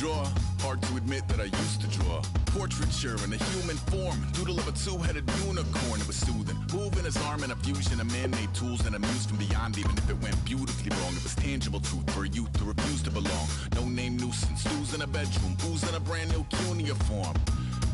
draw. Hard to admit that I used to draw. Portraiture in a human form. Doodle of a two-headed unicorn. It was soothing. Moving his arm in a fusion of man-made tools and amused from beyond. Even if it went beautifully wrong, it was tangible truth for a youth to refuse to belong. No name nuisance. Stews in a bedroom. Booze in a brand new cuneiform.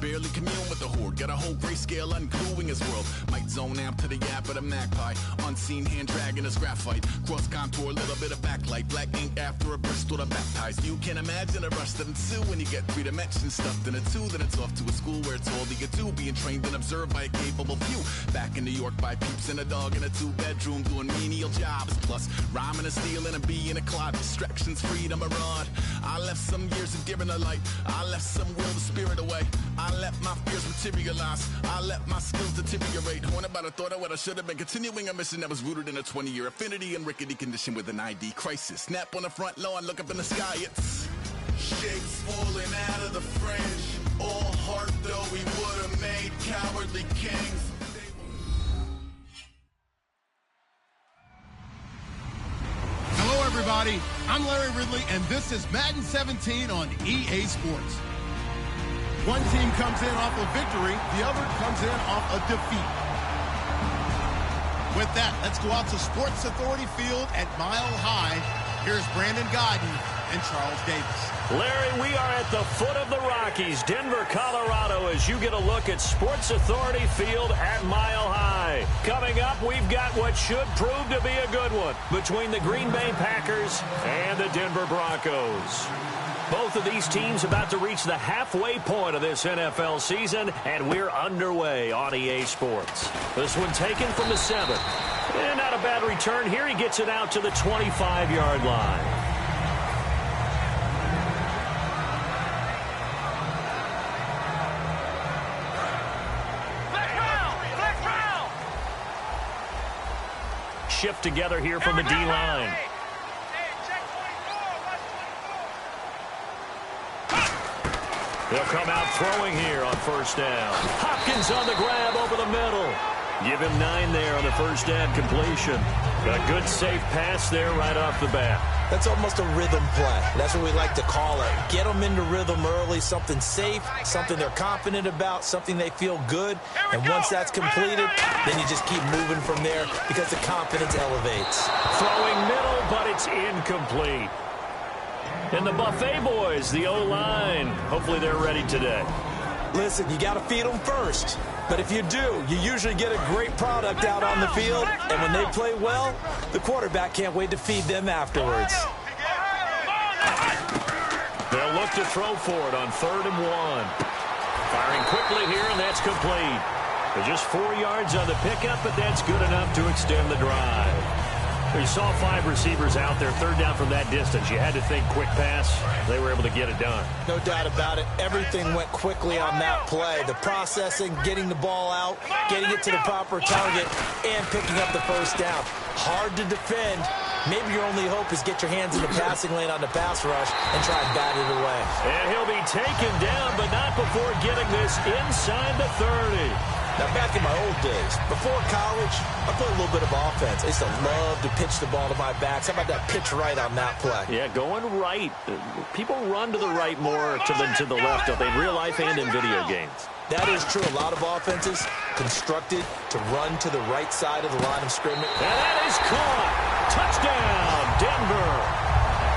Barely commune with the horde. Got a whole grayscale ungluing his world. Might zone amp to the yap of the magpie. Unseen hand dragging his graphite. Cross contour, little bit of backlight. Black ink after a Bristol to baptize. You can imagine a rush that ensue when you get three dimensions stuffed in a two. Then it's off to a school where it's all that you do. Being trained and observed by a capable few. Back in New York by peeps and a dog in a two-bedroom doing menial jobs. Plus rhyming and stealing and being a clod. Distractions, freedom, a rod. I left some years of deer in the light. I left some will the spirit away. I let my fears materialize. I let my skills deteriorate. Horn about a thought of what I should have been. Continuing a mission that was rooted in a 20-year affinity and rickety condition with an ID crisis. Snap on the front lawn, look up in the sky. It's shapes falling out of the fringe. All heart though we would have made cowardly kings. Hello everybody, I'm Larry Ridley and this is Madden 17 on EA Sports. One team comes in off a victory, the other comes in off a defeat. With that, let's go out to Sports Authority Field at Mile High. Here's Brandon Godden and Charles Davis. Larry, we are at the foot of the Rockies, Denver, Colorado, as you get a look at Sports Authority Field at Mile High. Coming up, we've got what should prove to be a good one between the Green Bay Packers and the Denver Broncos. Both of these teams about to reach the halfway point of this NFL season, and we're underway on EA Sports. This one taken from the 7. And not a bad return here. He gets it out to the 25-yard line. Shift together here from the D-line. They'll come out throwing here on first down. Hopkins on the grab over the middle. Give him 9 there on the first down completion. A good safe pass there right off the bat. That's almost a rhythm play. That's what we like to call it. Get them into rhythm early, something safe, something they're confident about, something they feel good. And once that's completed, then you just keep moving from there because the confidence elevates. Throwing middle, but it's incomplete. And the Buffet boys, the O-line, hopefully they're ready today. Listen, you got to feed them first. But if you do, you usually get a great product out on the field. And when they play well, the quarterback can't wait to feed them afterwards. They'll look to throw for it on 3rd and 1. Firing quickly here, and that's complete. They're just 4 yards on the pickup, but that's good enough to extend the drive. You saw 5 receivers out there, 3rd down from that distance. You had to think quick pass. They were able to get it done. No doubt about it. Everything went quickly on that play. The processing, getting the ball out, getting it to the proper target, and picking up the first down. Hard to defend. Maybe your only hope is get your hands in the passing lane on the pass rush and try and bat it away. And he'll be taken down, but not before getting this inside the 30. Now, back in my old days, before college, I played a little bit of offense. I used to love to pitch the ball to my backs. How about that pitch right on that play? Yeah, going right. People run to the right more than to the left, don't they, in real life and in video games? That is true. A lot of offenses constructed to run to the right side of the line of scrimmage. And that is caught. Touchdown, Denver.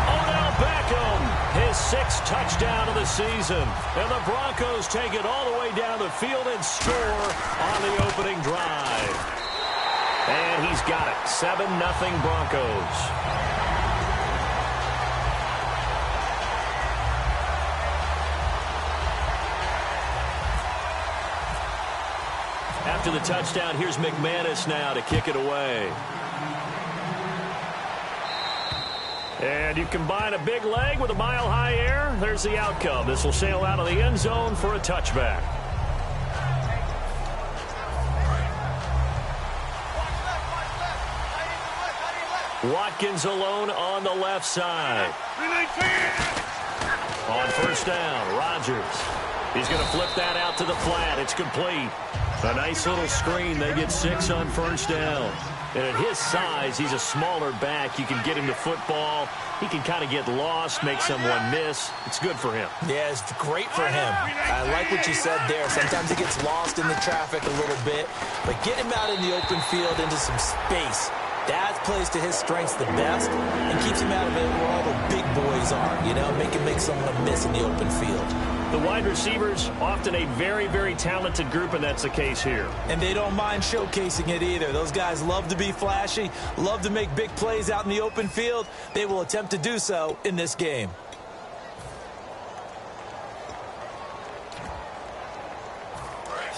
Odell Beckham, his 6th touchdown of the season. And the Broncos take it all the way down the field and score on the opening drive. And he's got it. 7-0 Broncos. After the touchdown, here's McManus now to kick it away. And you combine a big leg with a mile-high air, there's the outcome. This will sail out of the end zone for a touchback. Watkins alone on the left side. On first down, Rodgers. He's going to flip that out to the flat. It's complete. A nice little screen. They get 6 on first down. And at his size, he's a smaller back. You can get him the football. He can kind of get lost, make someone miss. It's good for him. Yeah, it's great for him. I like what you said there. Sometimes he gets lost in the traffic a little bit, but get him out in the open field into some space. That plays to his strengths the best and keeps him out of it where all the big boys are, you know, make someone miss in the open field. The wide receivers, often a very, very talented group, and that's the case here. And they don't mind showcasing it either. Those guys love to be flashy, love to make big plays out in the open field. They will attempt to do so in this game.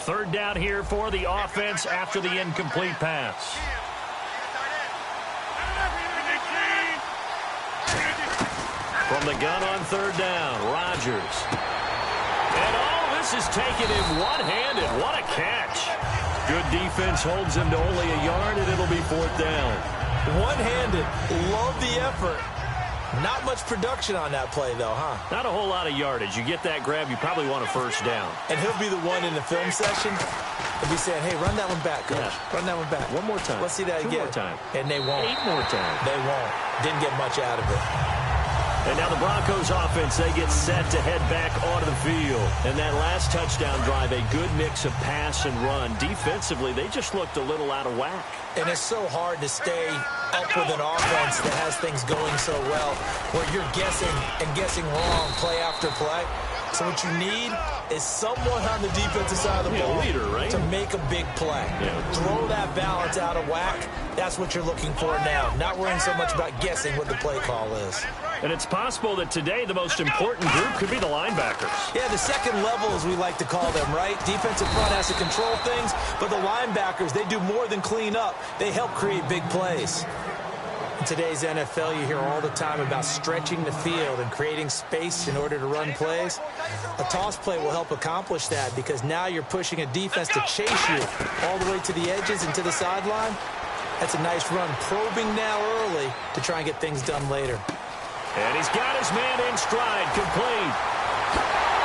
Third down here for the offense after the incomplete pass. From the gun on third down, Rodgers. And all this is taken in one-handed. What a catch. Good defense holds him to only a yard, and it'll be fourth down. One-handed. Love the effort. Not much production on that play, though, huh? Not a whole lot of yardage. You get that grab, you probably want a first down. And he'll be the one in the film session. He'll be saying, hey, run that one back, coach. Yeah. Run that one back. One more time. Let's see that again. 2 more time. And they won't. 8 more times. They won't. Didn't get much out of it. And now the Broncos offense, they get set to head back onto the field. And that last touchdown drive, a good mix of pass and run. Defensively, they just looked a little out of whack. And it's so hard to stay up with an offense that has things going so well, where you're guessing and guessing wrong play after play. So what you need is someone on the defensive side of the ball leader, right? to make a big play. Yeah. Throw that balance out of whack. That's what you're looking for now. Not worrying so much about guessing what the play call is. And it's possible that today the most important group could be the linebackers. Yeah, the second level, as we like to call them, right? Defensive front has to control things, but the linebackers, they do more than clean up. They help create big plays. In today's NFL, you hear all the time about stretching the field and creating space in order to run plays. A toss play will help accomplish that because now you're pushing a defense to chase you all the way to the edges and to the sideline. That's a nice run, probing now early to try and get things done later. And he's got his man in stride, complete.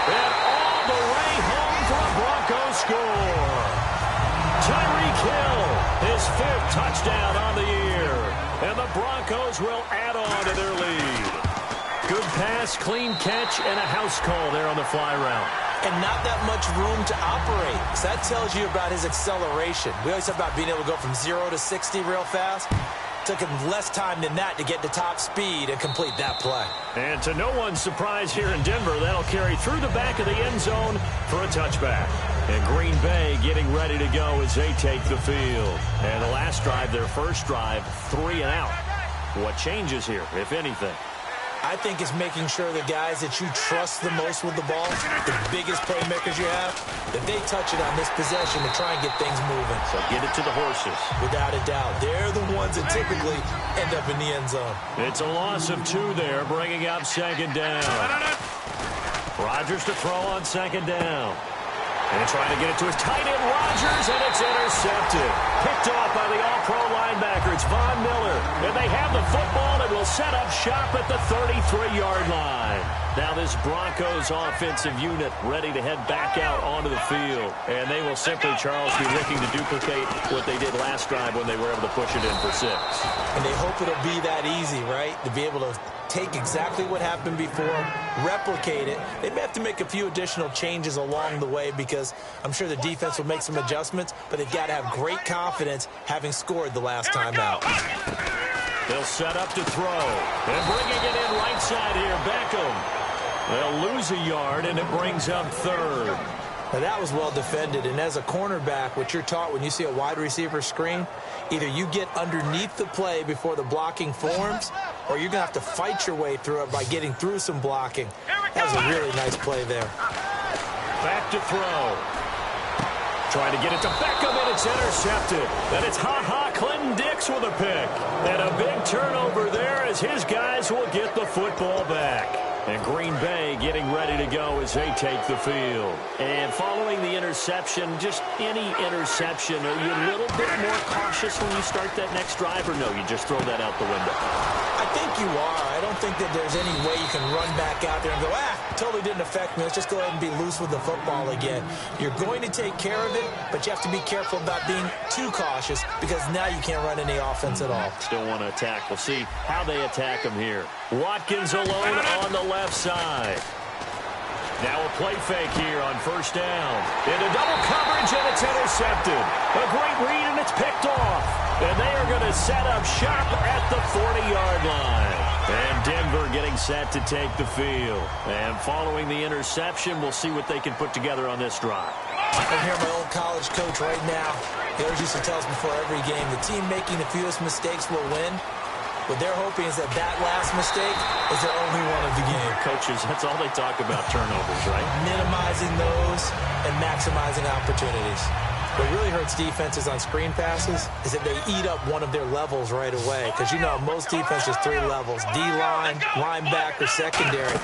And all the way home for a Broncos score. Tyreek Hill, his 5th touchdown on the year. And the Broncos will add on to their lead. Good pass, clean catch, and a house call there on the fly route. And not that much room to operate. So that tells you about his acceleration. We always talk about being able to go from 0 to 60 real fast. Took him less time than that to get to top speed and complete that play. And to no one's surprise here in Denver, that'll carry through the back of the end zone for a touchback. And Green Bay getting ready to go as they take the field. And the last drive, their first drive, 3 and out. What changes here, if anything? I think it's making sure the guys that you trust the most with the ball, the biggest playmakers you have, that they touch it on this possession to try and get things moving. So get it to the horses. Without a doubt. They're the ones that typically end up in the end zone. It's a loss of 2 there, bringing up second down. Rodgers to throw on second down. And trying to get it to his tight end, Rodgers, and it's intercepted. Picked off by the all-pro linebacker. It's Von Miller. And they have the football and will set up shop at the 33-yard line. Now this Broncos offensive unit ready to head back out onto the field. And they will simply, Charles, be looking to duplicate what they did last drive when they were able to push it in for 6. And they hope it'll be that easy, right? To be able to take exactly what happened before, replicate it. They may have to make a few additional changes along the way because I'm sure the defense will make some adjustments, but they've got to have great confidence having scored the last time out. They'll set up to throw. And bringing it in right side here, Beckham. They'll lose a yard, and it brings up 3rd. Now, that was well defended, and as a cornerback, what you're taught when you see a wide receiver screen, either you get underneath the play before the blocking forms, or you're going to have to fight your way through it by getting through some blocking. That was a really nice play there. Back to throw. Trying to get it to Beckham, and it's intercepted. And it's Clinton Dix with a pick. And a big turnover there as his guys will get the football back. And Green Bay getting ready to go as they take the field. And following the interception, just any interception, are you a little bit more cautious when you start that next drive, or no, you just throw that out the window? I think you are. I don't think that there's any way you can run back out there and go, totally didn't affect me. Let's just go ahead and be loose with the football again. You're going to take care of it, but you have to be careful about being too cautious because now you can't run any offense at all. Still want to attack. We'll see how they attack him here. Watkins alone on the left side. Now a play fake here on first down. Into double coverage, and it's intercepted. A great read, and it's picked off. And they are going to set up shop at the 40-yard line. And Denver getting set to take the field. And following the interception, we'll see what they can put together on this drive. I hear my old college coach right now. He always used to tell us before every game, the team making the fewest mistakes will win. What they're hoping is that last mistake is their only one of the game. Coaches, that's all they talk about, turnovers, right? Minimizing those and maximizing opportunities. What really hurts defenses on screen passes is that they eat up one of their levels right away. Because, you know, most defenses 3 levels. D-line, linebacker, secondary.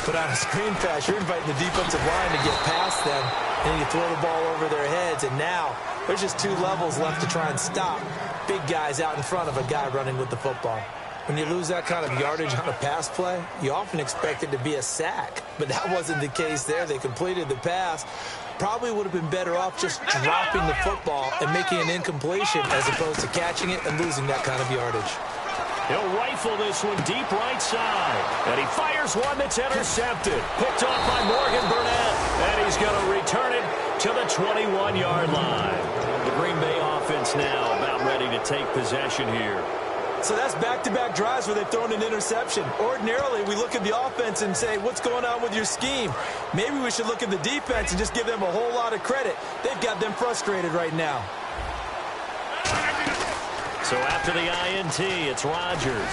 But on a screen pass, you're inviting the defensive line to get past them. And you throw the ball over their heads. And now there's just 2 levels left to try and stop big guys out in front of a guy running with the football. When you lose that kind of yardage on a pass play, you often expect it to be a sack. But that wasn't the case there. They completed the pass. Probably would have been better off just dropping the football and making an incompletion as opposed to catching it and losing that kind of yardage. He'll rifle this one deep right side. And he fires one that's intercepted. Picked off by Morgan Burnett. And he's going to return it to the 21-yard line. The Green Bay offense now about ready to take possession here. So that's back-to-back drives where they've thrown an interception. Ordinarily, we look at the offense and say, what's going on with your scheme? Maybe we should look at the defense and just give them a whole lot of credit. They've got them frustrated right now. So after the INT, it's Rodgers.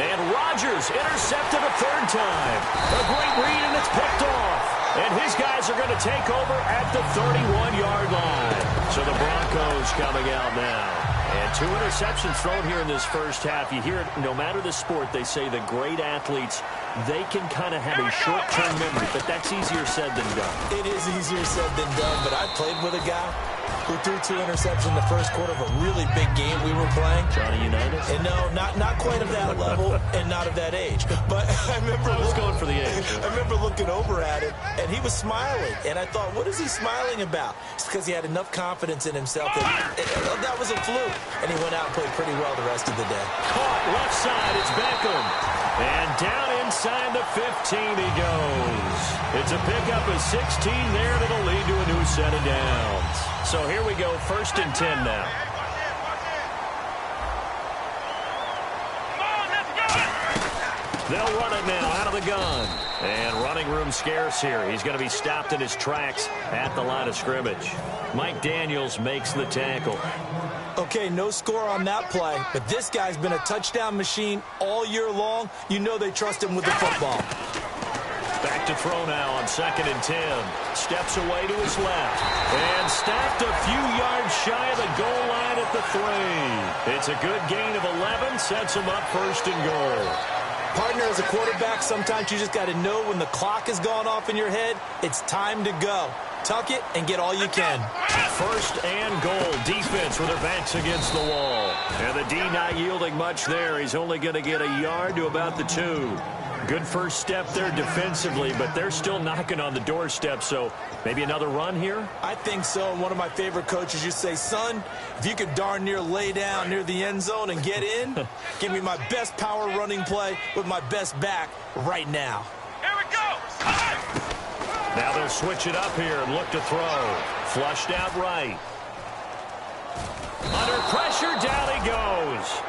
And Rodgers intercepted a 3rd time. A great read, and it's picked off. And his guys are going to take over at the 31-yard line. So the Broncos coming out now. And 2 interceptions thrown here in this first half. You hear it, no matter the sport, they say the great athletes, they can kind of have a short-term memory, but that's easier said than done. It is easier said than done, but I played with a guy who threw 2 interceptions in the first quarter of a really big game we were playing. Johnny Unitas? And no, not quite of that level and not of that age. But I remember going for the age. I remember looking over at him, and he was smiling. And I thought, what is he smiling about? It's because he had enough confidence in himself that was a fluke. And he went out and played pretty well the rest of the day. Caught left side, it's Beckham. And down inside the 15 he goes. It's a pickup of 16 there that'll lead to a new set of downs. So here we go, 1st and 10 now. They'll run it now out of the gun. And running room scarce here. He's going to be stopped in his tracks at the line of scrimmage. Mike Daniels makes the tackle. Okay, no score on that play, but this guy's been a touchdown machine all year long. You know they trust him with the football. Back to throw now on 2nd and 10. Steps away to his left. And stopped a few yards shy of the goal line at the 3. It's a good gain of 11. Sets him up 1st and goal. Partner, as a quarterback, sometimes you just got to know when the clock has gone off in your head, it's time to go. Tuck it and get all you can. 1st and goal. Defense with their backs against the wall. And the D not yielding much there. He's only going to get a yard to about the 2. Good first step there defensively, but they're still knocking on the doorstep, so maybe another run here? I think so. And one of my favorite coaches used to say, son, if you could darn near lay down near the end zone and get in, give me my best power running play with my best back right now. Here we go! Now they'll switch it up here and look to throw. Flushed out right. Under pressure, down he goes.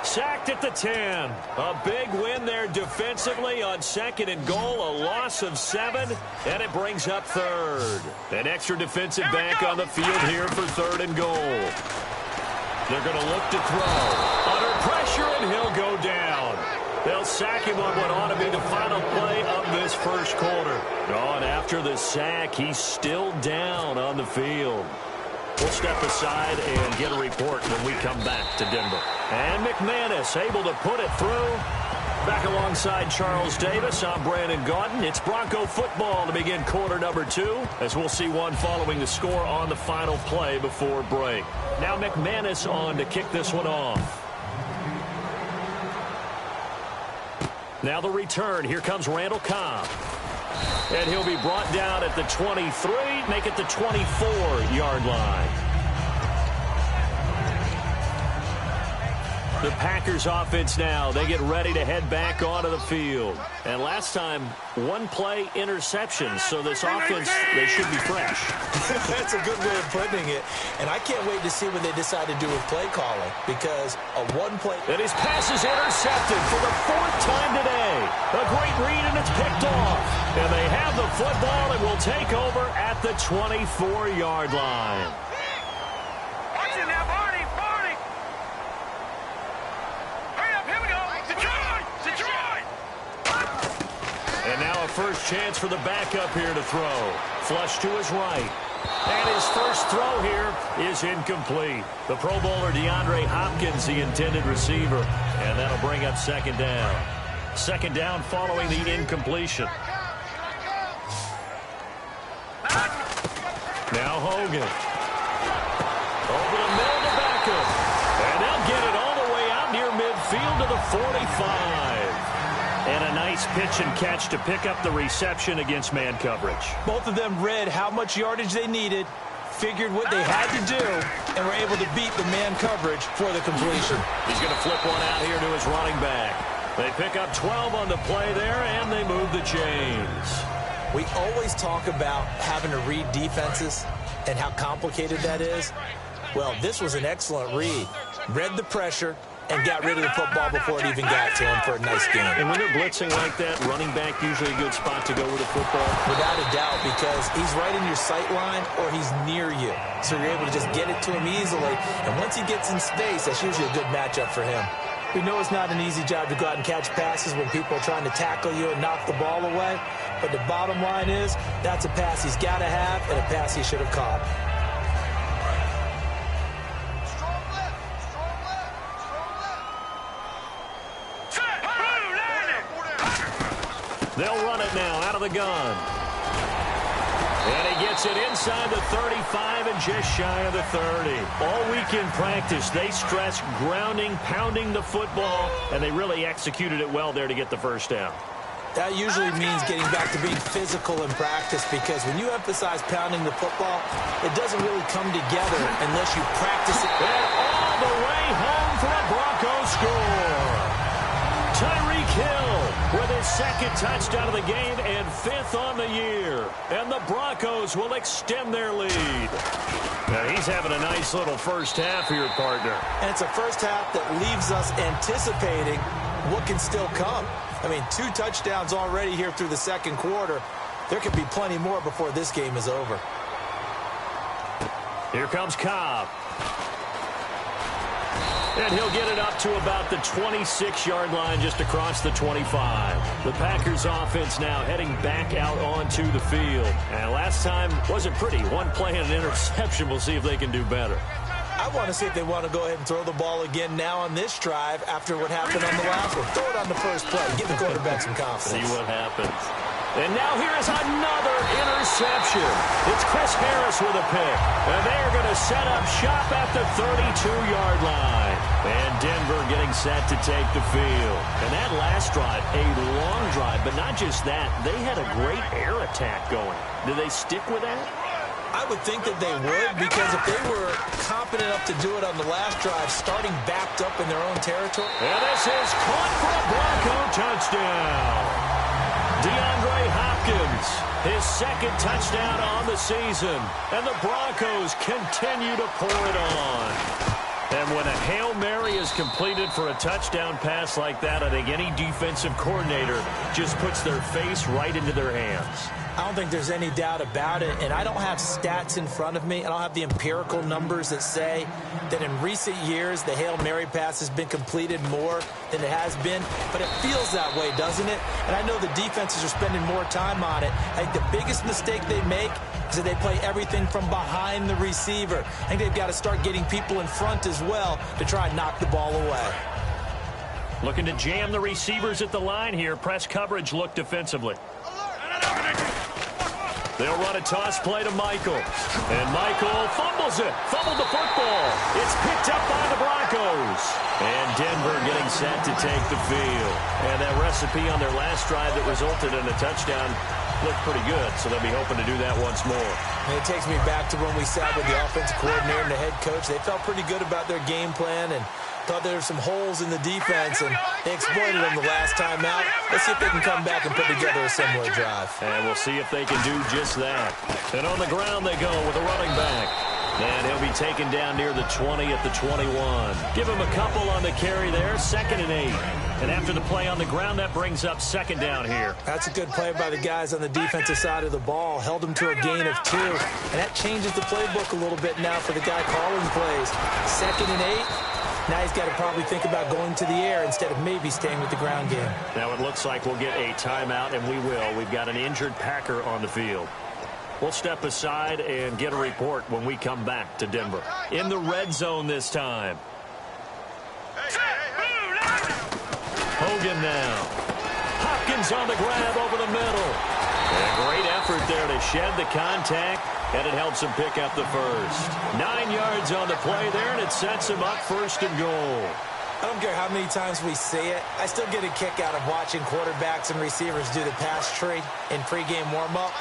Sacked at the 10. A big win there defensively on 2nd and goal. A loss of 7, and it brings up 3rd. An extra defensive back on the field here for 3rd and goal. They're going to look to throw. Under pressure, and he'll go down. They'll sack him on what ought to be the final play of this first quarter. Oh, and after the sack, he's still down on the field. We'll step aside and get a report when we come back to Denver. And McManus able to put it through. Back alongside Charles Davis, I'm Brandon Gaudin. It's Bronco football to begin quarter number 2, as we'll see one following the score on the final play before break. Now McManus on to kick this one off. Now the return. Here comes Randall Cobb. And he'll be brought down at the 23, make it the 24-yard line. The Packers offense now, they get ready to head back onto the field. And last time, one play interception, so this offense, they should be fresh. That's a good way of putting it. And I can't wait to see what they decide to do with play calling, because a one-play... And his pass is intercepted for the 4th time today. A great read, and it's picked off. And they have the football and will take over at the 24-yard line. And now a first chance for the backup here to throw. Flush to his right. And his first throw here is incomplete. The Pro Bowler DeAndre Hopkins, the intended receiver. And that'll bring up second down. Second down following the incompletion. Now Hogan. Over the middle to backup. And they'll get it all the way out near midfield to the 45. And a nice pitch and catch to pick up the reception against man coverage. Both of them read how much yardage they needed, figured what they had to do, and were able to beat the man coverage for the completion. He's going to flip one out here to his running back. They pick up 12 on the play there, and they move the chains. We always talk about having to read defenses and how complicated that is. Well, this was an excellent read. Read the pressure and got rid of the football before it even got to him for a nice game. And when they're blitzing like that, running back usually a good spot to go with the football. Without a doubt, because he's right in your sight line or he's near you. So you're able to just get it to him easily. And once he gets in space, that's usually a good matchup for him. We know it's not an easy job to go out and catch passes when people are trying to tackle you and knock the ball away. But the bottom line is, that's a pass he's got to have and a pass he should have caught. They'll run it now out of the gun. And he gets it inside the 35 and just shy of the 30. All week in practice, they stress grounding, pounding the football, and they really executed it well there to get the first down. That usually means getting back to being physical in practice, because when you emphasize pounding the football, it doesn't really come together unless you practice it. And all the way home for a Broncos score. Tyreek Hill with his second touchdown of the game and 5th on the year. And the Broncos will extend their lead. Now he's having a nice little first half here, partner. And it's a first half that leaves us anticipating what can still come. I mean, 2 touchdowns already here through the second quarter. There could be plenty more before this game is over. Here comes Cobb. And he'll get it up to about the 26-yard line just across the 25. The Packers offense now heading back out onto the field. And last time wasn't pretty. One play and an interception. We'll see if they can do better. I want to see if they want to go ahead and throw the ball again now on this drive after what happened on the last one. Throw it on the first play. Give the quarterback some confidence. See what happens. And now here is another interception. It's Chris Harris with a pick. And they're going to set up shop at the 32-yard line. And Denver getting set to take the field. And that last drive, a long drive. But not just that, they had a great air attack going. Do they stick with that? I would think that they would, because if they were confident enough to do it on the last drive, starting backed up in their own territory. And this is caught for a Bronco touchdown. DeAndre Hopkins, his second touchdown on the season. And the Broncos continue to pour it on. And when a Hail Mary is completed for a touchdown pass like that, I think any defensive coordinator just puts their face right into their hands. I don't think there's any doubt about it, and I don't have stats in front of me. I don't have the empirical numbers that say that in recent years the Hail Mary pass has been completed more than it has been, but it feels that way, doesn't it? And I know the defenses are spending more time on it. I think the biggest mistake they make is that they play everything from behind the receiver. I think they've got to start getting people in front as well to try and knock the ball away. Looking to jam the receivers at the line here. Press coverage look defensively. They'll run a toss play to Michael. And Michael fumbles it. Fumbled the football. It's picked up by the Broncos. And Denver getting set to take the field. And that recipe on their last drive that resulted in a touchdown looked pretty good, so they'll be hoping to do that once more. And it takes me back to when we sat with the offensive coordinator and the head coach. They felt pretty good about their game plan and thought there were some holes in the defense, and they exploited them the last time out. Let's see if they can come back and put together a similar drive. And we'll see if they can do just that. And on the ground they go with a running back. And he'll be taken down near the 20 at the 21. Give him a couple on the carry there, 2nd and 8. And after the play on the ground, that brings up 2nd down here. That's a good play by the guys on the defensive side of the ball. Held them to a gain of 2. And that changes the playbook a little bit now for the guy calling plays. 2nd and 8. Now he's got to probably think about going to the air instead of maybe staying with the ground game. Now it looks like we'll get a timeout, and we will. We've got an injured Packer on the field. We'll step aside and get a report when we come back to Denver. In the red zone this time. Hogan now. Hopkins on the grab over the middle. And a great effort there to shed the contact, and it helps him pick up the first. 9 yards on the play there, and it sets him up 1st and goal. I don't care how many times we see it. I still get a kick out of watching quarterbacks and receivers do the pass tree in pregame warm-up.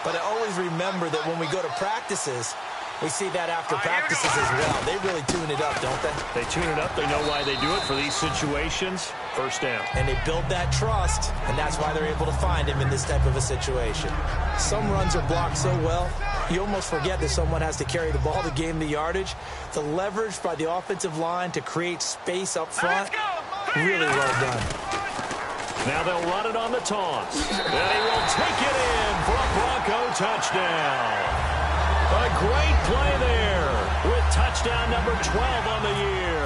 But I always remember that when we go to practices, we see that after practices as well. They really tune it up, don't they? They tune it up. They know why they do it for these situations. 1st down. And they build that trust, and that's why they're able to find him in this type of a situation. Some runs are blocked so well, you almost forget that someone has to carry the ball to gain the yardage. The leverage by the offensive line to create space up front, really well done. Now they'll run it on the toss. And he will take it in for a Bronco touchdown. A great play there with touchdown number 12 on the year.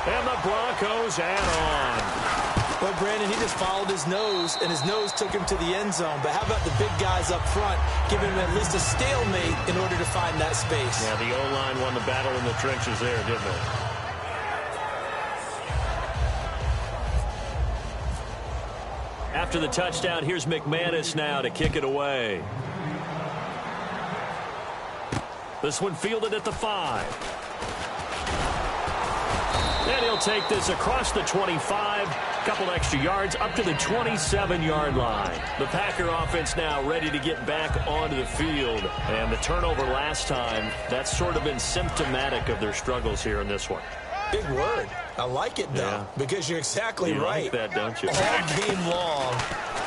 And the Broncos add on. Well, Brandon, he just followed his nose, and his nose took him to the end zone. But how about the big guys up front, giving him at least a stalemate in order to find that space? Yeah, the O-line won the battle in the trenches there, didn't it? After the touchdown, here's McManus now to kick it away. This one fielded at the 5. And he'll take this across the 25, a couple extra yards, up to the 27-yard line. The Packer offense now ready to get back onto the field. And the turnover last time, that's sort of been symptomatic of their struggles here in this one. Big word. I like it, though, because you're exactly right. You like that, don't you? All game long,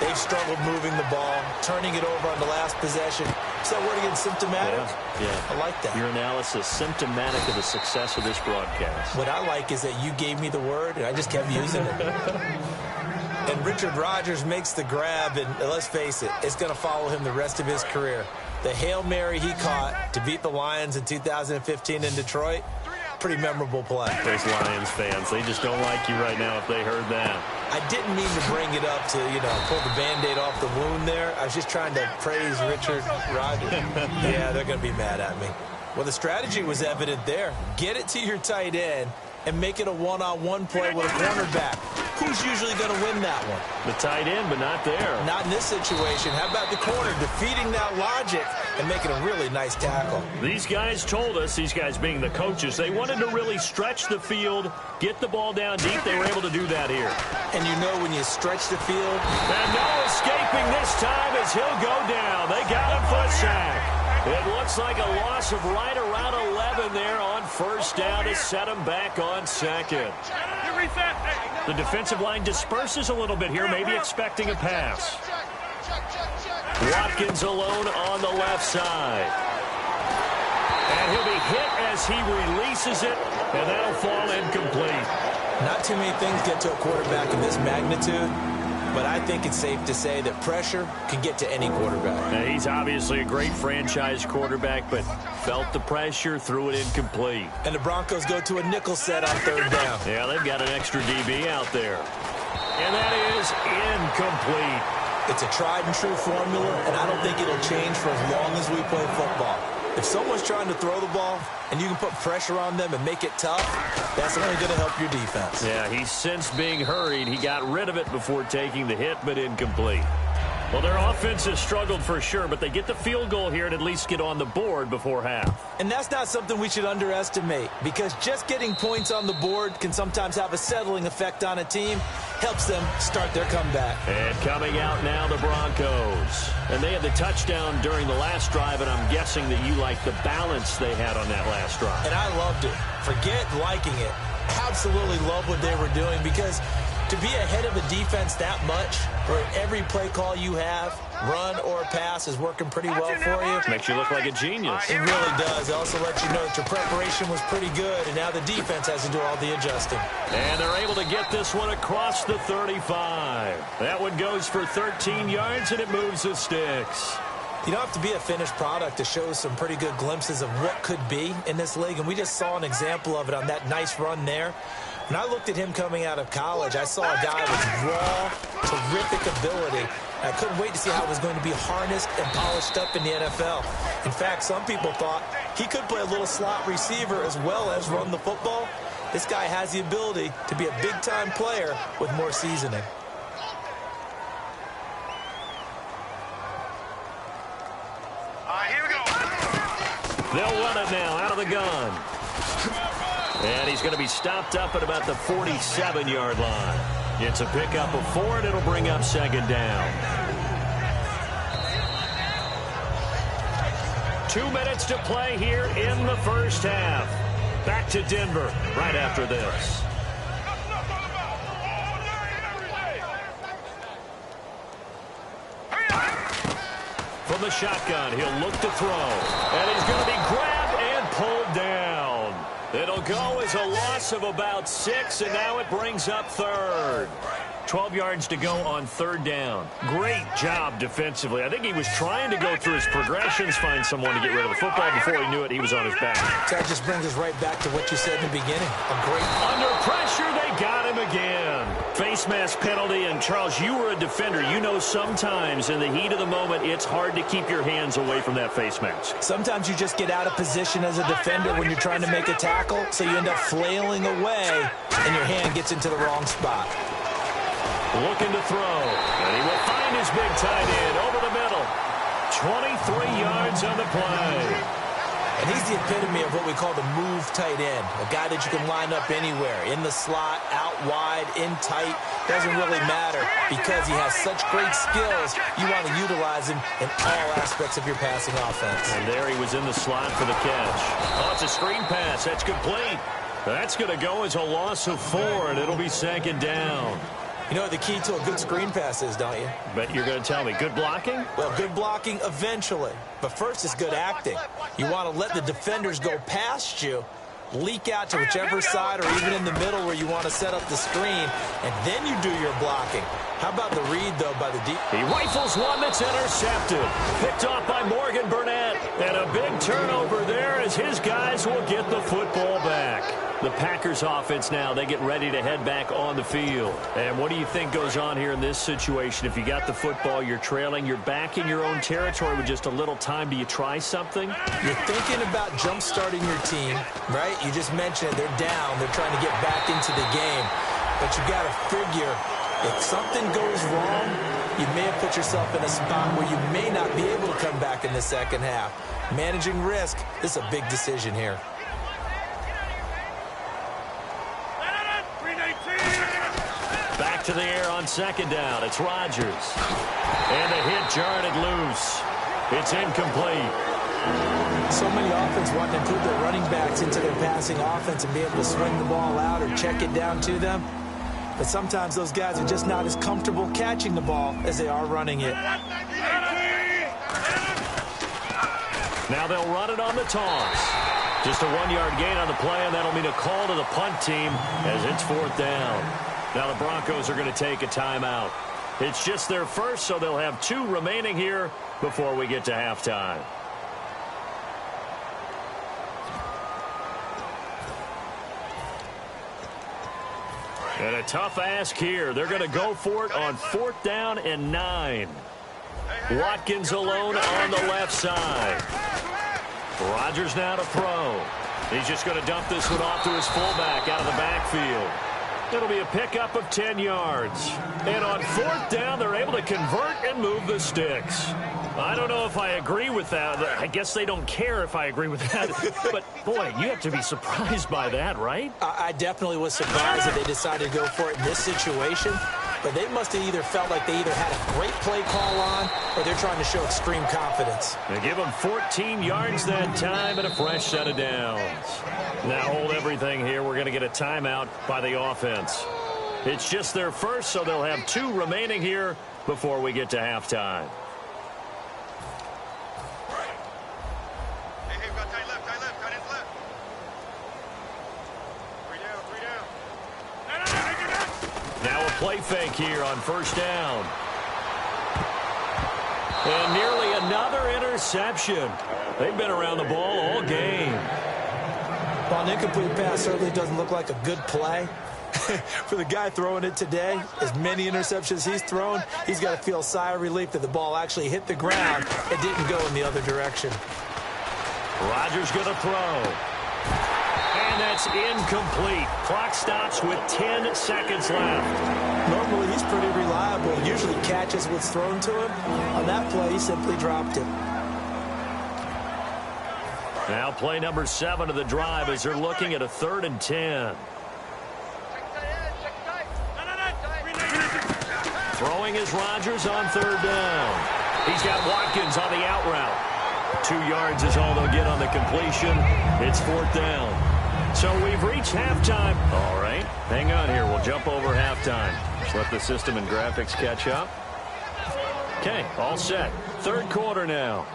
they've struggled moving the ball, turning it over on the last possession. Is that word again, symptomatic? Yeah. I like that. Your analysis, symptomatic of the success of this broadcast. What I like is that you gave me the word, and I just kept using it. And Richard Rodgers makes the grab, and let's face it, it's going to follow him the rest of his career. The Hail Mary he caught to beat the Lions in 2015 in Detroit, pretty memorable play. Those Lions fans, they just don't like you right now if they heard that. I didn't mean to bring it up to, pull the Band-Aid off the wound there. I was just trying to praise Richard Rodgers. Yeah, they're going to be mad at me. Well, the strategy was evident there. Get it to your tight end and make it a one-on-one play with a cornerback. Who's usually going to win that one? The tight end, but not there. Not in this situation. How about the corner defeating that logic and making a really nice tackle? These guys told us, these guys being the coaches, they wanted to really stretch the field, get the ball down deep. They were able to do that here. And you know when you stretch the field. And no escaping this time as he'll go down. They got him for a sack. It looks like a loss of right around 11 there on 1st down to set him back on 2nd. The defensive line disperses a little bit here, maybe expecting a pass. Watkins alone on the left side. And he'll be hit as he releases it, and that'll fall incomplete. Not too many things get to a quarterback of this magnitude, but I think it's safe to say that pressure can get to any quarterback. Now, he's obviously a great franchise quarterback, but felt the pressure, threw it incomplete. And the Broncos go to a nickel set on 3rd down. Yeah, they've got an extra DB out there. And that is incomplete. It's a tried and true formula, and I don't think it'll change for as long as we play football. If someone's trying to throw the ball and you can put pressure on them and make it tough, that's only going to help your defense. Yeah, he's since being hurried. He got rid of it before taking the hit, but incomplete. Well, their offense has struggled for sure, but they get the field goal here and at least get on the board before half. And that's not something we should underestimate, because just getting points on the board can sometimes have a settling effect on a team. Helps them start their comeback. And coming out now, the Broncos. And they had the touchdown during the last drive, and I'm guessing that you like the balance they had on that last drive. And I loved it. Forget liking it. Absolutely love what they were doing, because to be ahead of a defense that much, where every play call you have, run or pass, is working pretty well for you. Makes you look like a genius. It really does. It also lets you know that your preparation was pretty good, and now the defense has to do all the adjusting. And they're able to get this one across the 35. That one goes for 13 yards, and it moves the sticks. You don't have to be a finished product to show some pretty good glimpses of what could be in this league, and we just saw an example of it on that nice run there. When I looked at him coming out of college, I saw a guy with raw, terrific ability. I couldn't wait to see how it was going to be harnessed and polished up in the NFL. In fact, some people thought he could play a little slot receiver as well as run the football. This guy has the ability to be a big-time player with more seasoning. Here we go. They'll run it now out of the gun. And he's going to be stopped up at about the 47-yard line. It's a pickup of 4, and it'll bring up second down. 2 minutes to play here in the first half. Back to Denver right after this. From the shotgun, he'll look to throw. And he's going to be grabbed and pulled down. It'll go as a loss of about 6, and now it brings up third. 12 yards to go on third down. Great job defensively. I think he was trying to go through his progressions, find someone to get rid of the football. Before he knew it, he was on his back. That just brings us right back to what you said in the beginning. A great... Under pressure, they got him again. Face mask penalty, and Charles, you were a defender. You know sometimes in the heat of the moment, it's hard to keep your hands away from that face mask. Sometimes you just get out of position as a defender when you're trying to make a tackle, so you end up flailing away, and your hand gets into the wrong spot. Looking to throw, and he will find his big tight end over the middle. 23 yards on the play. And he's the epitome of what we call the move tight end, a guy that you can line up anywhere, in the slot, out wide, in tight. Doesn't really matter because he has such great skills. You want to utilize him in all aspects of your passing offense. And there he was in the slot for the catch. Oh, it's a screen pass. That's complete. That's going to go as a loss of 4, and it'll be second down. You know what the key to a good screen pass is, don't you? But you're going to tell me, good blocking? Well, good blocking eventually. But first is good acting. You want to let the defenders go past you, leak out to whichever side or even in the middle where you want to set up the screen, and then you do your blocking. How about the read, though, by the deep? He rifles one that's intercepted. Picked off by Morgan Burnett. And a big turnover there as his guys will get the football back. The Packers offense now, they get ready to head back on the field. And what do you think goes on here in this situation? If you got the football, you're trailing, you're back in your own territory with just a little time. Do you try something? You're thinking about jump-starting your team, right? You just mentioned it. They're down. They're trying to get back into the game. But you got to figure, if something goes wrong, you may have put yourself in a spot where you may not be able to come back in the second half. Managing risk, this is a big decision here. Back to the air on second down. It's Rodgers. And the hit jarred it loose. It's incomplete. So many offense want to include their running backs into their passing offense and be able to swing the ball out or check it down to them. But sometimes those guys are just not as comfortable catching the ball as they are running it. Now they'll run it on the toss. Just a 1-yard gain on the play, and that'll mean a call to the punt team as it's fourth down. Now the Broncos are going to take a timeout. It's just their first, so they'll have 2 remaining here before we get to halftime. And a tough ask here. They're going to go for it on 4th down and 9. Watkins alone on the left side. Rodgers now to throw. He's just going to dump this one off to his fullback out of the backfield. It'll be a pickup of 10 yards. And on 4th down, they're able to convert and move the sticks. I don't know if I agree with that. I guess they don't care if I agree with that. But, boy, you have to be surprised by that, right? I definitely was surprised that they decided to go for it in this situation. But they must have either felt like they either had a great play call on or they're trying to show extreme confidence. They give them 14 yards that time and a fresh set of downs. Now hold everything here. We're going to get a timeout by the offense. It's just their first, so they'll have 2 remaining here before we get to halftime. Hey, we've got tight left, tight ends left. 3 down. Now a play fake here on 1st down. And nearly another interception. They've been around the ball all game. Well, an incomplete pass certainly doesn't look like a good play. For the guy throwing it today, as many interceptions he's thrown, he's got to feel a sigh of relief that the ball actually hit the ground and didn't go in the other direction. Rodgers going to throw. And that's incomplete. Clock stops with 10 seconds left. Normally, he's pretty reliable. Usually catches what's thrown to him. On that play, he simply dropped it. Now play number 7 of the drive as they're looking at a 3rd and 10. Throwing is Rodgers on 3rd down. He's got Watkins on the out route. 2 yards is all they'll get on the completion. It's 4th down. So we've reached halftime. All right, hang on here. We'll jump over halftime. Just let the system and graphics catch up. Okay, all set. 3rd quarter now.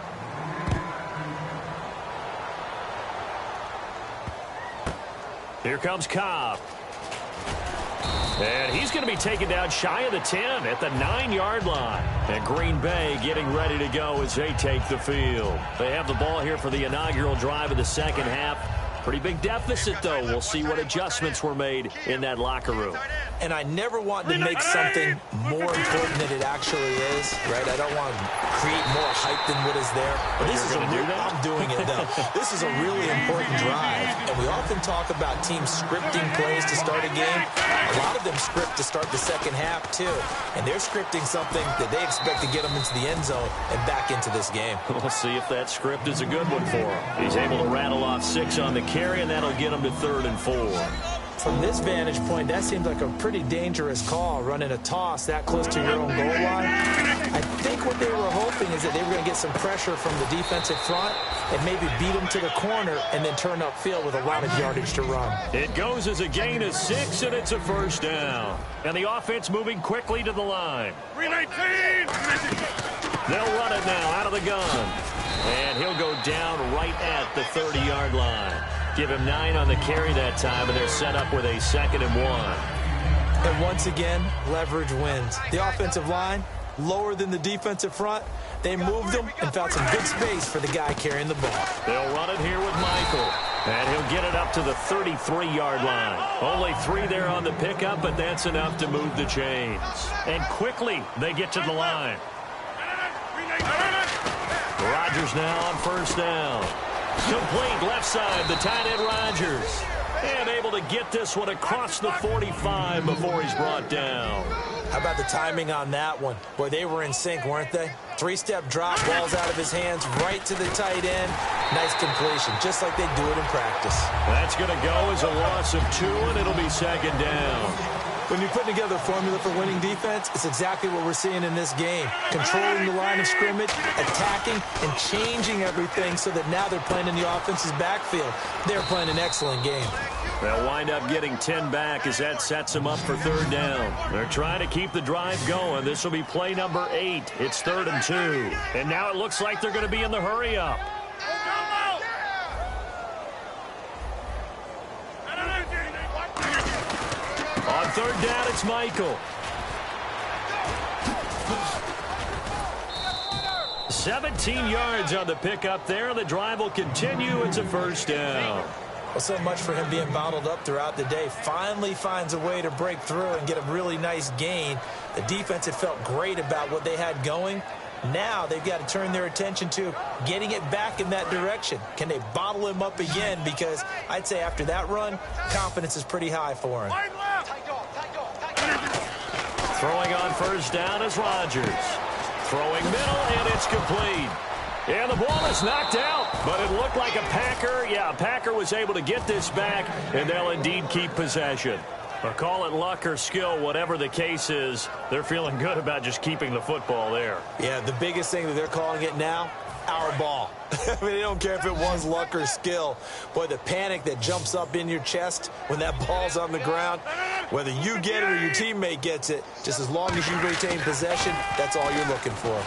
Here comes Cobb. And he's going to be taken down shy of the 10 at the 9-yard line. And Green Bay getting ready to go as they take the field. They have the ball here for the inaugural drive of the 2nd half. Pretty big deficit, though. We'll see what adjustments were made in that locker room. And I never want to make something more important than it actually is, right? I don't want to create more hype than what is there. But this is I'm doing it, though. This is a really important drive. And we often talk about teams scripting plays to start a game. A lot of them script to start the 2nd half, too. And they're scripting something that they expect to get them into the end zone and back into this game. We'll see if that script is a good one for him. He's able to rattle off 6 on the carry, and that'll get him to 3rd and 4. From this vantage point, that seems like a pretty dangerous call, running a toss that close to your own goal line. I think what they were hoping is that they were going to get some pressure from the defensive front and maybe beat them to the corner and then turn upfield with a lot of yardage to run. It goes as a gain of 6, and it's a 1st down. And the offense moving quickly to the line. 319! They'll run it now out of the gun. And he'll go down right at the 30-yard line. Give him 9 on the carry that time, and they're set up with a 2nd and 1. And once again, leverage wins. The offensive line, lower than the defensive front. They moved them and found some good space for the guy carrying the ball. They'll run it here with Michael. And he'll get it up to the 33-yard line. Only 3 there on the pickup, but that's enough to move the chains. And quickly, they get to the line. Rodgers now on 1st down. Complete left side, the tight end Rodgers. And able to get this one across the 45 before he's brought down. How about the timing on that one? Boy, they were in sync, weren't they? 3-step drop, ball's out of his hands, right to the tight end. Nice completion, just like they do it in practice. That's going to go as a loss of 2, and it'll be 2nd down. When you're putting together a formula for winning defense, it's exactly what we're seeing in this game. Controlling the line of scrimmage, attacking, and changing everything so that now they're playing in the offense's backfield. They're playing an excellent game. They'll wind up getting 10 back as that sets them up for 3rd down. They're trying to keep the drive going. This will be play number 8. It's 3rd and 2. And now it looks like they're going to be in the hurry-up. On 3rd down, it's Michael. 17 yards on the pickup there. The drive will continue. It's a 1st down. Well, so much for him being bottled up throughout the day. Finally finds a way to break through and get a really nice gain. The defense had felt great about what they had going. Now they've got to turn their attention to getting it back in that direction. Can they bottle him up again? Because I'd say after that run, confidence is pretty high for him. Throwing on first down is Rodgers. Throwing middle, and it's complete. And the ball is knocked out, but it looked like a Packer. Yeah, a Packer was able to get this back, and they'll indeed keep possession. Or call it luck or skill, whatever the case is, they're feeling good about just keeping the football there. Yeah, the biggest thing that they're calling it now, our ball. I mean, they don't care if it was luck or skill. Boy, the panic that jumps up in your chest when that ball's on the ground, whether you get it or your teammate gets it, just as long as you retain possession, that's all you're looking for.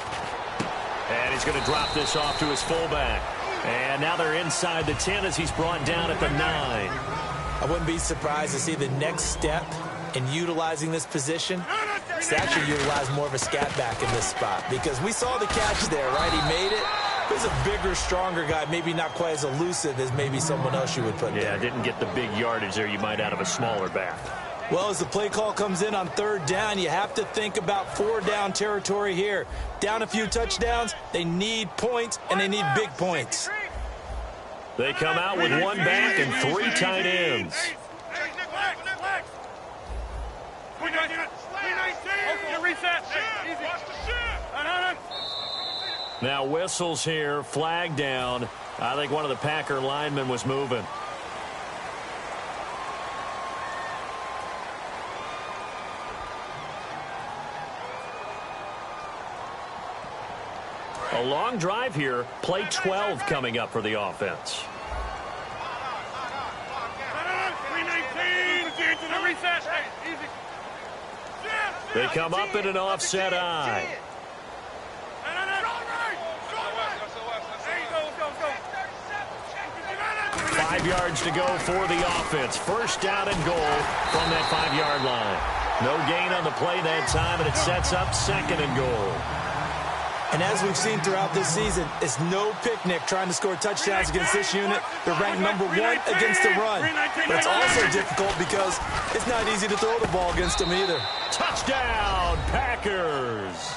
And he's going to drop this off to his fullback. And now they're inside the 10 as he's brought down at the 9. I wouldn't be surprised to see the next step in utilizing this position is to actually utilize more of a scat back in this spot, because we saw the catch there, right? He made it. He's a bigger, stronger guy, maybe not quite as elusive as maybe someone else you would put there. Yeah, didn't get the big yardage there you might out of a smaller back. Well, as the play call comes in on third down, you have to think about 4-down territory here. Down a few touchdowns, they need points, and they need big points. They come out with one back and 3 tight ends. Now whistles here, flag down. I think one of the Packer linemen was moving. A long drive here. Play 12 coming up for the offense. They come up in an offset eye. 5 yards to go for the offense. First down and goal from that 5-yard line. No gain on the play that time, and it sets up 2nd and goal. And as we've seen throughout this season, it's no picnic trying to score touchdowns against this unit. They're ranked number 1 against the run. But it's also difficult because it's not easy to throw the ball against them either. Touchdown, Packers!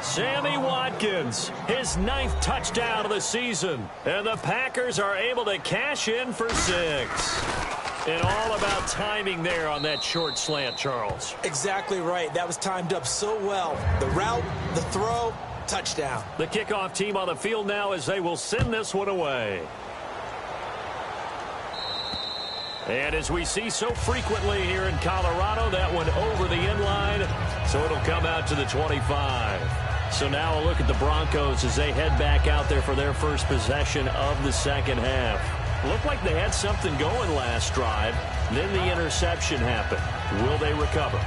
Sammy Watkins, his 9th touchdown of the season. And the Packers are able to cash in for 6. And all about timing there on that short slant, Charles. Exactly right. That was timed up so well. The route, the throw, touchdown. The kickoff team on the field now as they will send this one away. And as we see so frequently here in Colorado, that one over the end line, so it'll come out to the 25. So now a look at the Broncos as they head back out there for their first possession of the second half. Looked like they had something going last drive. Then the interception happened. Will they recover?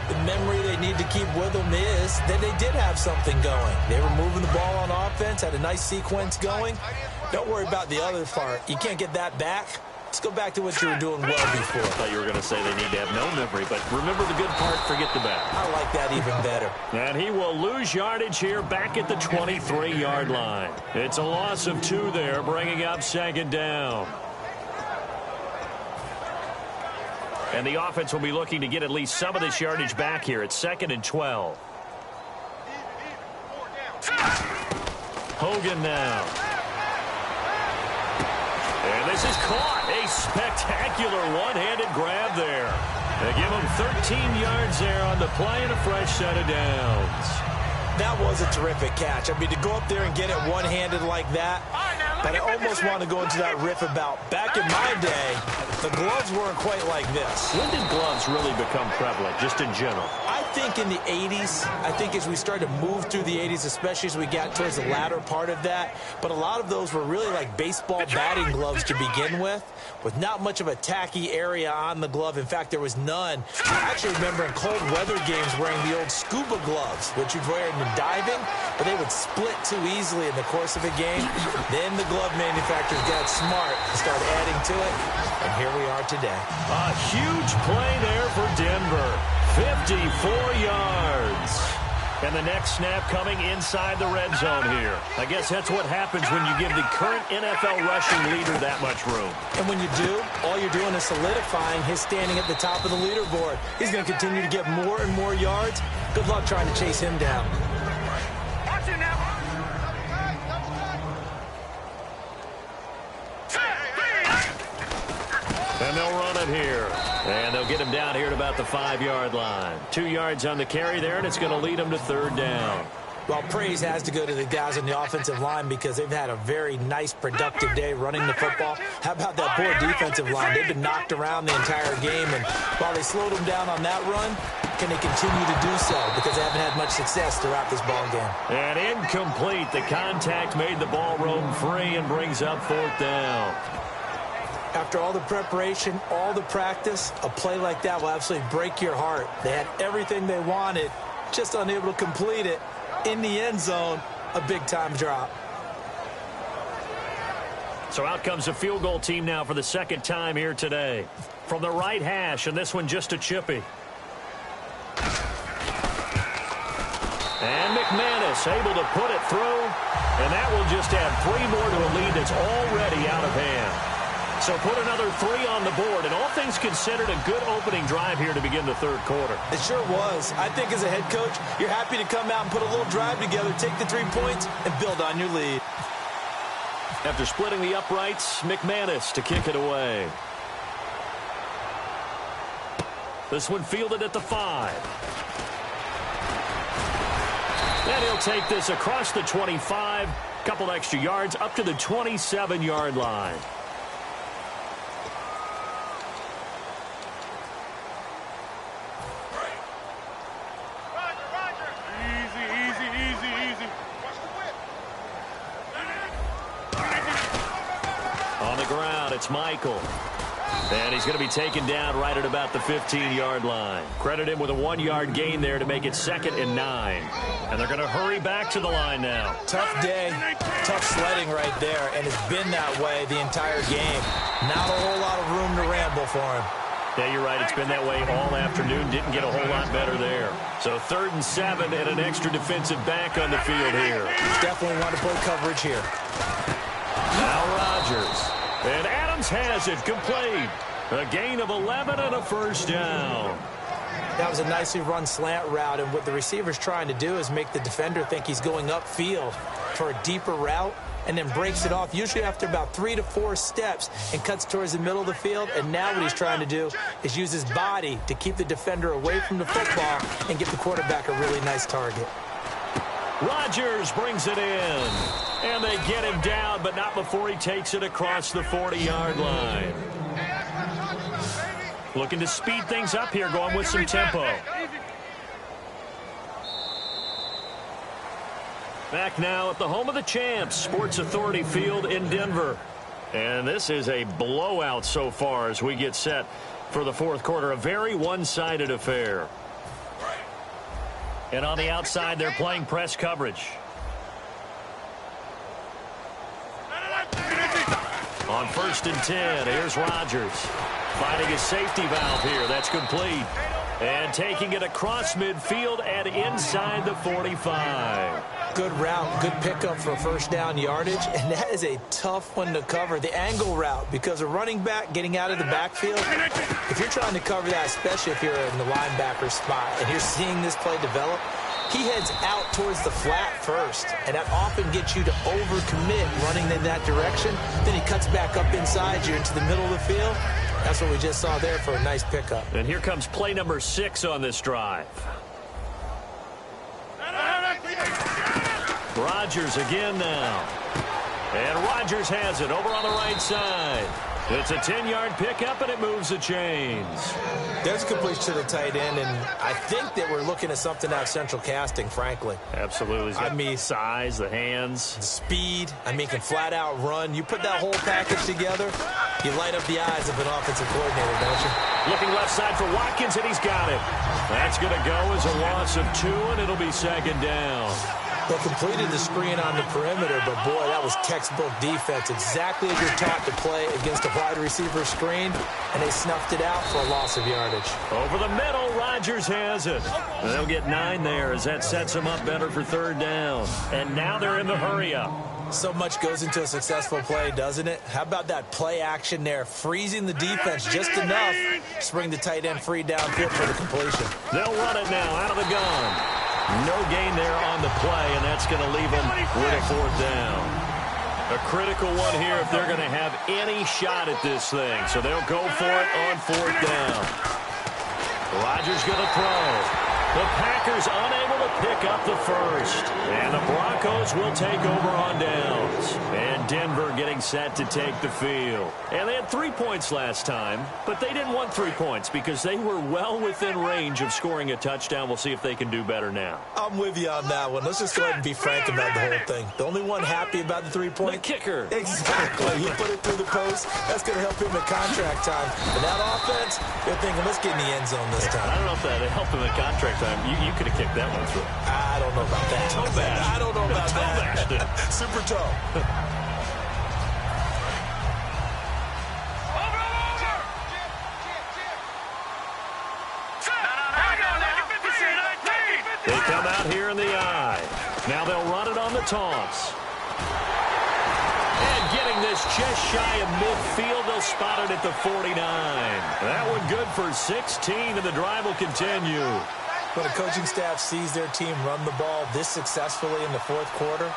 The memory they need to keep with them is that they did have something going. They were moving the ball on offense, had a nice sequence going. Don't worry about the other part. You can't get that back. Let's go back to what you were doing well before. I thought you were going to say they need to have no memory, but remember the good part, forget the bad. I like that even better. And he will lose yardage here back at the 23-yard line. It's a loss of 2 there, bringing up 2nd down. And the offense will be looking to get at least some of this yardage back here at 2nd and 12. Hogan now. And this is caught. A spectacular one-handed grab there. They give him 13 yards there on the play and a fresh set of downs. That was a terrific catch. I mean, to go up there and get it one-handed like that, but I almost want to go into that riff about back in my day, the gloves weren't quite like this. When did gloves really become prevalent, just in general? I think in the 80s. I think as we started to move through the 80s, especially as we got towards the latter part of that. But a lot of those were really like baseball batting gloves to begin with not much of a tacky area on the glove. In fact, there was none. I actually remember in cold weather games wearing the old scuba gloves, which you'd wear in diving, but they would split too easily in the course of a game. Then the glove manufacturers got smart and started adding to it, and here we are today. A huge play there for Denver. 54 yards. And the next snap coming inside the red zone here. I guess that's what happens when you give the current NFL rushing leader that much room. And when you do, all you're doing is solidifying his standing at the top of the leaderboard. He's going to continue to get more and more yards. Good luck trying to chase him down. And they'll run it here. And they'll get him down here at about the 5-yard line. 2 yards on the carry there, and it's going to lead him to 3rd down. Well, praise has to go to the guys on the offensive line because they've had a very nice, productive day running the football. How about that poor defensive line? They've been knocked around the entire game, and while they slowed them down on that run, can they continue to do so because they haven't had much success throughout this ball game? And incomplete. The contact made the ball roam free and brings up 4th down. After all the preparation, all the practice, a play like that will absolutely break your heart. They had everything they wanted, just unable to complete it. In the end zone, a big-time drop. So out comes the field goal team now for the 2nd time here today. From the right hash, and this one just a chippy. And McManus able to put it through, and that will just add 3 more to a lead that's already out of hand. So put another 3 on the board, and all things considered, a good opening drive here to begin the 3rd quarter. It sure was. I think as a head coach, you're happy to come out and put a little drive together, take the 3 points, and build on your lead. After splitting the uprights, McManus to kick it away. This one fielded at the 5. And he'll take this across the 25, couple extra yards up to the 27-yard line. It's Michael. And he's going to be taken down right at about the 15-yard line. Credit him with a 1-yard gain there to make it 2nd and 9. And they're going to hurry back to the line now. Tough day, tough sledding right there, and it's been that way the entire game. Not a whole lot of room to ramble for him. Yeah, you're right. It's been that way all afternoon. Didn't get a whole lot better there. So 3rd and 7 and an extra defensive back on the field here. Definitely want to play coverage here. Now Rodgers. And Adams has it complete. A gain of 11 and a 1st down. That was a nicely run slant route, and what the receiver's trying to do is make the defender think he's going upfield for a deeper route and then breaks it off, usually after about 3 to 4 steps, and cuts towards the middle of the field. And now what he's trying to do is use his body to keep the defender away from the football and give the quarterback a really nice target. Rodgers brings it in. And they get him down, but not before he takes it across the 40-yard line. Looking to speed things up here, going with some tempo. Back now at the home of the champs, Sports Authority Field in Denver. And this is a blowout so far as we get set for the 4th quarter. A very one-sided affair. And on the outside, they're playing press coverage. On 1st and 10, here's Rodgers. Finding his safety valve here. That's complete. And taking it across midfield and inside the 45. Good route, good pickup for 1st down yardage, and that is a tough one to cover, the angle route, because a running back getting out of the backfield, if you're trying to cover that, especially if you're in the linebacker spot and you're seeing this play develop, he heads out towards the flat first, and that often gets you to overcommit running in that direction. Then he cuts back up inside you into the middle of the field. That's what we just saw there for a nice pickup. And here comes play number 6 on this drive. Rodgers again now. And Rodgers has it over on the right side. It's a 10-yard pickup, and it moves the chains. There's a completion to the tight end, and I think that we're looking at something out of central casting, frankly. Absolutely. I mean, size, the hands. The speed. I mean, can flat-out run. You put that whole package together, you light up the eyes of an offensive coordinator, don't you? Looking left side for Watkins, and he's got it. That's going to go as a loss of 2, and it'll be 2nd down. They completed the screen on the perimeter, but, boy, that was textbook defense. Exactly as you're taught to play against a wide receiver screen, and they snuffed it out for a loss of yardage. Over the middle, Rodgers has it. And they'll get 9 there as that sets them up better for 3rd down. And now they're in the hurry-up. So much goes into a successful play, doesn't it? How about that play action there, freezing the defense just enough to bring the tight end free downfield for the completion. They'll run it now out of the gun. No gain there on the play, and that's going to leave them with a 4th down. A critical one here if they're going to have any shot at this thing. So they'll go for it on 4th down. Rodgers going to throw. The Packers unable to pick up the first. And the Broncos will take over on downs. And Denver getting set to take the field. And they had 3 points last time, but they didn't want 3 points because they were well within range of scoring a touchdown. We'll see if they can do better now. I'm with you on that one. Let's just go ahead and be frank about the whole thing. The only one happy about the 3-point? The kicker. Exactly. He put it through the post. That's going to help him at contract time. But that offense, they're thinking, let's get in the end zone this time. I don't know if that helped him at contract time. You could have kicked that one through. I don't know about that. Toe bash. I don't know about that. Super toe. They come out here in the eye. Now they'll run it on the toss. And getting this just shy of midfield, they'll spot it at the 49. That one good for 16, and the drive will continue. When a coaching staff sees their team run the ball this successfully in the 4th quarter,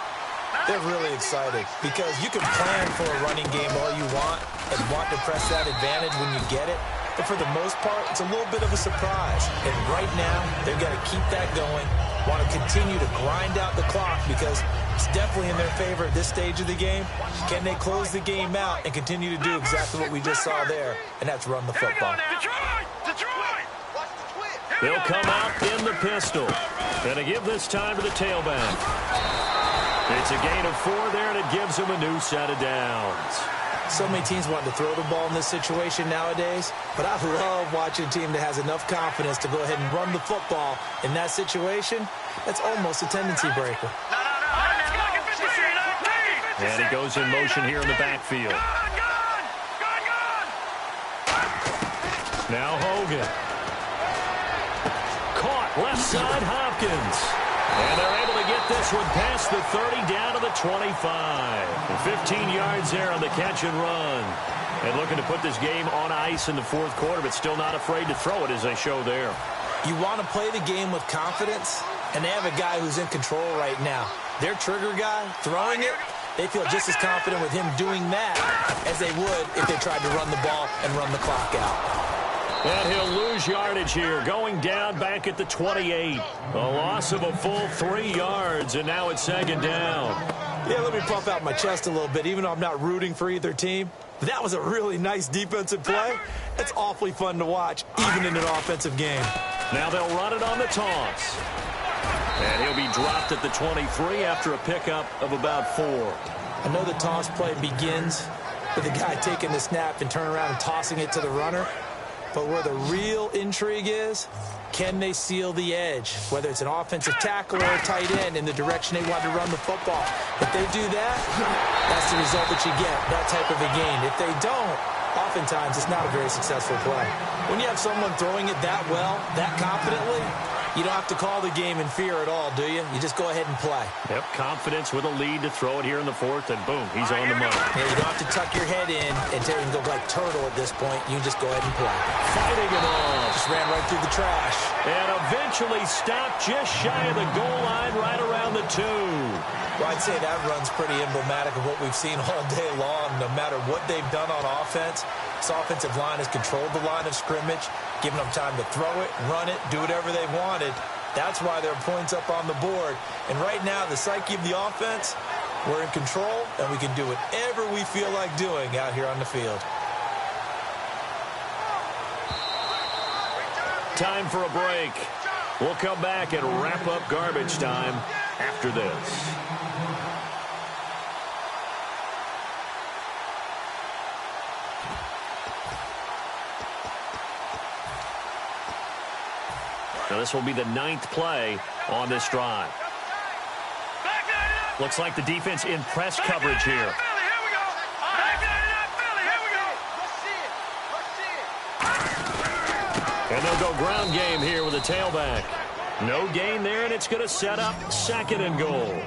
they're really excited because you can plan for a running game all you want and want to press that advantage when you get it. But for the most part, it's a little bit of a surprise. And right now, they've got to keep that going, want to continue to grind out the clock because it's definitely in their favor at this stage of the game. Can they close the game out and continue to do exactly what we just saw there, and that's run the football. They'll come out in the pistol. Gonna give this time to the tailback. It's a gain of 4 there, and it gives them a new set of downs. So many teams want to throw the ball in this situation nowadays, but I love watching a team that has enough confidence to go ahead and run the football in that situation. That's almost a tendency breaker. And he goes in motion here in the backfield. Now Hogan. Caught left side Hopkins. And they're able to get this one past the 30 down to the 25. 15 yards there on the catch and run. And looking to put this game on ice in the 4th quarter, but still not afraid to throw it as they show there. You want to play the game with confidence, and they have a guy who's in control right now. Their trigger guy, throwing it, they feel just as confident with him doing that as they would if they tried to run the ball and run the clock out. And he'll lose yardage here, going down back at the 28. A loss of a full 3 yards, and now it's 2nd down. Yeah, let me puff out my chest a little bit, even though I'm not rooting for either team. That was a really nice defensive play. It's awfully fun to watch, even in an offensive game. Now they'll run it on the toss. And he'll be dropped at the 23 after a pickup of about 4. I know the toss play begins with the guy taking the snap and turning around and tossing it to the runner. But where the real intrigue is, can they seal the edge, whether it's an offensive tackle or a tight end in the direction they want to run the football? If they do that, that's the result that you get, that type of a gain. If they don't, oftentimes it's not a very successful play. When you have someone throwing it that well, that confidently, you don't have to call the game in fear at all, do you? You just go ahead and play. Yep, confidence with a lead to throw it here in the 4th, and boom, he's on the money. Yeah, you don't have to tuck your head in and go like turtle at this point. You can just go ahead and play. Fighting it off. Just ran right through the trash. And eventually stopped just shy of the goal line right around the 2. Well, I'd say that run's pretty emblematic of what we've seen all day long. No matter what they've done on offense, this offensive line has controlled the line of scrimmage, giving them time to throw it, run it, do whatever they wanted. That's why there are points up on the board. And right now, the psyche of the offense, we're in control, and we can do whatever we feel like doing out here on the field. Time for a break. We'll come back and wrap up garbage time after this. Now this will be the 9th play on this drive. Looks like the defense in press coverage here. And they'll go ground game here with a tailback. No gain there, and it's going to set up 2nd and goal.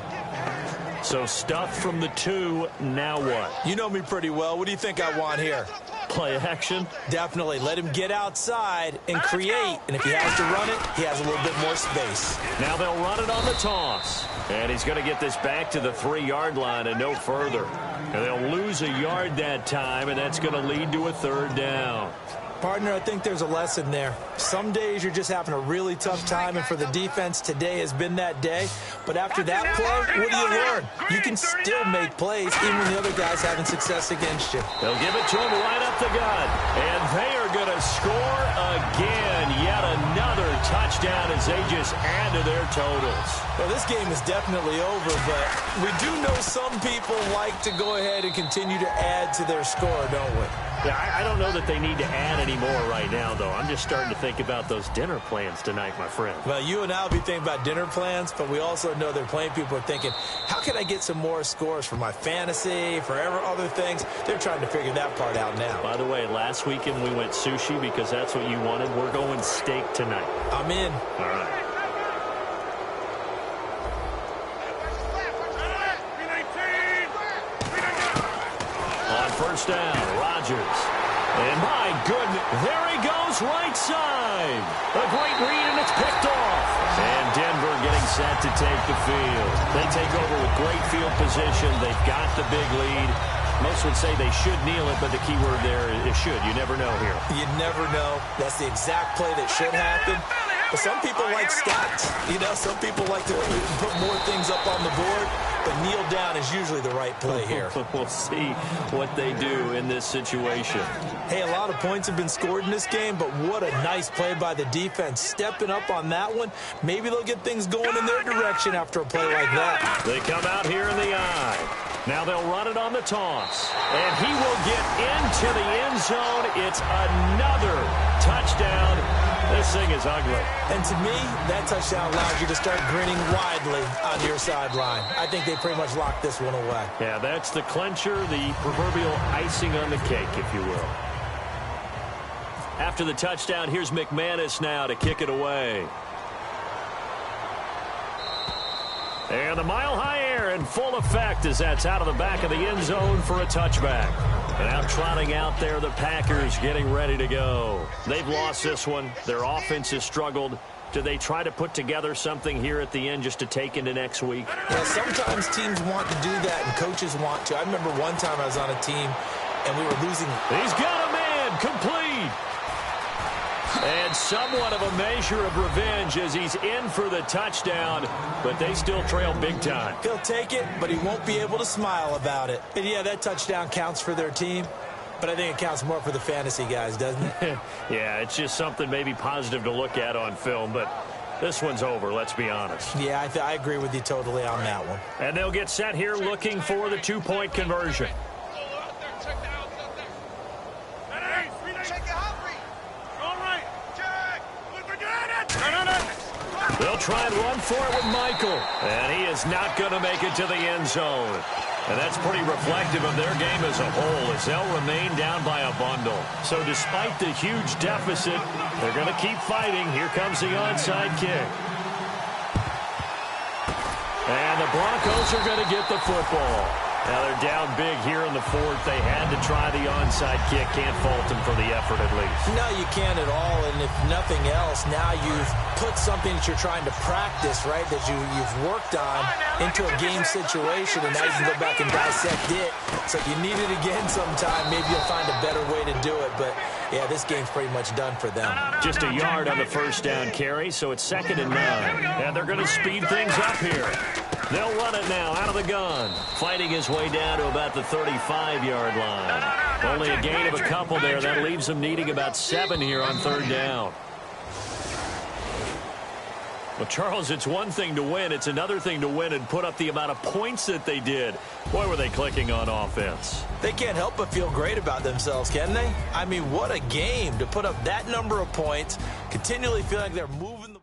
So stuff from the 2, now what? You know me pretty well. What do you think I want here? play action? Definitely. Let him get outside and create. And if he has to run it, he has a little bit more space. Now they'll run it on the toss. And he's going to get this back to the 3-yard line and no further. And they'll lose a yard that time, and that's going to lead to a 3rd down. Partner, I think there's a lesson there. Some days you're just having a really tough time, and for the defense, today has been that day. But after that play, what do you learn? You can still make plays, even when the other guy's having success against you. They'll give it to him right up the gut. And they are going to score again. Yet another touchdown as they just add to their totals. Well, this game is definitely over, but we do know some people like to go ahead and continue to add to their score, don't we? Yeah, I don't know that they need to add any more right now, though. I'm just starting to think about those dinner plans tonight, my friend. Well, you and I will be thinking about dinner plans, but we also know they're playing people are thinking, how can I get some more scores for my fantasy, for other things? They're trying to figure that part out now. By the way, last weekend we went sushi because that's what you wanted. We're going steak tonight. I'm in. All right. On first down, Rodgers. And my goodness, there he goes, right side. A great read, and it's picked off. And Denver getting set to take the field. They take over with great field position. They've got the big lead. Most would say they should kneel it, but the key word there is should. You never know here. You never know. That's the exact play that should happen. But some people like stats. You know, some people like to put more things up on the board, but kneel down is usually the right play here. We'll see what they do in this situation. Hey, a lot of points have been scored in this game, but what a nice play by the defense. Stepping up on that one, maybe they'll get things going in their direction after a play like that. They come out here in the eye. Now they'll run it on the toss. And he will get into the end zone. It's another touchdown. This thing is ugly. And to me, that touchdown allows you to start grinning widely on your sideline. I think they pretty much locked this one away. Yeah, that's the clincher, the proverbial icing on the cake, if you will. After the touchdown, here's McManus now to kick it away. And the mile-high air in full effect as that's out of the back of the end zone for a touchback. And out trotting out there, the Packers getting ready to go. They've lost this one. Their offense has struggled. Do they try to put together something here at the end just to take into next week? Well, sometimes teams want to do that and coaches want to. I remember one time I was on a team and we were losing. He's got a man complete. And somewhat of a measure of revenge as he's in for the touchdown, but they still trail big time. He'll take it, but he won't be able to smile about it. And yeah, that touchdown counts for their team, but I think it counts more for the fantasy guys, doesn't it? Yeah, it's just something maybe positive to look at on film, but this one's over, let's be honest. Yeah, I agree with you totally on that one. And they'll get set here looking for the two-point conversion. They'll try and run for it with Michael. And he is not going to make it to the end zone. And that's pretty reflective of their game as a whole as they'll remain down by a bundle. So despite the huge deficit, they're going to keep fighting. Here comes the onside kick. And the Broncos are going to get the football. Now they're down big here in the fourth. They had to try the onside kick. Can't fault them for the effort at least. No, you can't at all. And if nothing else, now you've put something that you're trying to practice, right, that you've worked on into a game situation, and now you can go back and dissect it. So if you need it again sometime, maybe you'll find a better way to do it. But, yeah, this game's pretty much done for them. Just a yard on the first down carry, so it's 2nd and 9. And they're going to speed things up here. They'll run it now out of the gun. Fighting his way down to about the 35-yard line. Only a gain of a couple there. That leaves them needing about 7 here on 3rd down. Well, Charles, it's one thing to win. It's another thing to win and put up the amount of points that they did. Boy, were they clicking on offense. They can't help but feel great about themselves, can they? I mean, what a game to put up that number of points, continually feel like they're moving the